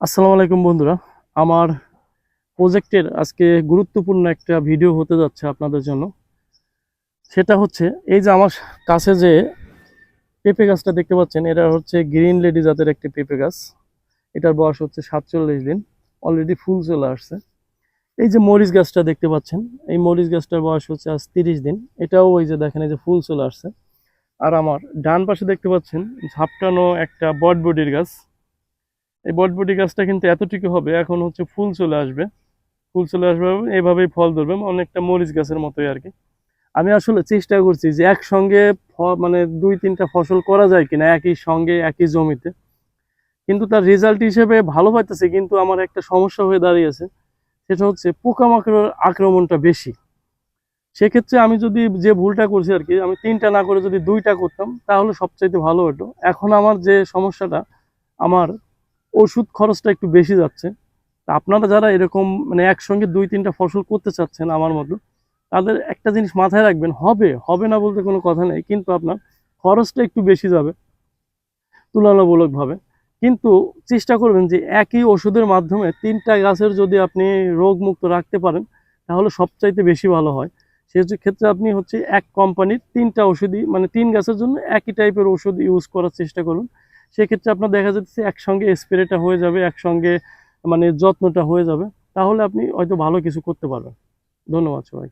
আসসালামু আলাইকুম বন্ধুরা। আমার প্রজেক্টের আজকে গুরুত্বপূর্ণ একটা ভিডিও হতে যাচ্ছে আপনাদের জন্য। সেটা হচ্ছে এই যে আমার কাছে যে পেঁপে গাছটা দেখতে পাচ্ছেন, এটা হচ্ছে গ্রিন লেডি জাতের একটি পেঁপে গাছ। এটার বয়স হচ্ছে 47 দিন, অলরেডি ফুল চলে আসছে। এই যে মরিচ গাছটা দেখতে পাচ্ছেন, এই মরিচ গাছটার বয়স হচ্ছে আজ 30 দিন। এটাও ওই যে দেখেন, এই যে ফুল চলে আসছে। আর আমার ডান পাশে দেখতে পাচ্ছেন ঝাপটানো একটা বটবটির গাছ। এই বটবটি গাছটা কিন্তু এতটুকু হবে, এখন হচ্ছে ফুল চলে আসবে। ফুল চলে আসবে, এইভাবেই ফল ধরবে, অনেকটা মরিচ গাছের মতোই আর কি। আমি আসলে চেষ্টা করছি যে একসঙ্গে মানে দুই তিনটা ফসল করা যায় কিনা একই সঙ্গে একই জমিতে, কিন্তু তার রেজাল্ট হিসেবে ভালো পাইতেছে। কিন্তু আমার একটা সমস্যা হয়ে দাঁড়িয়েছে, সেটা হচ্ছে পোকামাকড়ের আক্রমণটা বেশি। সেক্ষেত্রে আমি যদি যে ভুলটা করছি আর কি, আমি তিনটা না করে যদি দুইটা করতাম তাহলে সবচাইতে ভালো হতো। এখন আমার যে সমস্যাটা, আমার ওষুধ খরচটা একটু বেশি যাচ্ছে। তা আপনারা যারা এরকম মানে একসঙ্গে দুই তিনটা ফসল করতে চাচ্ছেন আমার মতো, তাদের একটা জিনিস মাথায় রাখবেন, হবে হবে না বলতে কোনো কথা নেই, কিন্তু আপনার খরচটা একটু বেশি যাবে তুলনামূলকভাবে। কিন্তু চেষ্টা করবেন যে একই ওষুধের মাধ্যমে তিনটা গাছের যদি আপনি রোগমুক্ত রাখতে পারেন, তাহলে সবচাইতে বেশি ভালো হয়। সেক্ষেত্রে আপনি হচ্ছে এক কোম্পানির তিনটা ওষুধই, মানে তিন গাছের জন্য একই টাইপের ওষুধ ইউজ করার চেষ্টা করুন। সেক্ষেত্রে আপনার দেখা যাচ্ছে একসঙ্গে স্প্রেটা হয়ে যাবে, একসঙ্গে মানে যত্নটা হয়ে যাবে। তাহলে আপনি হয়তো ভালো কিছু করতে পারবেন। ধন্যবাদ সবাই।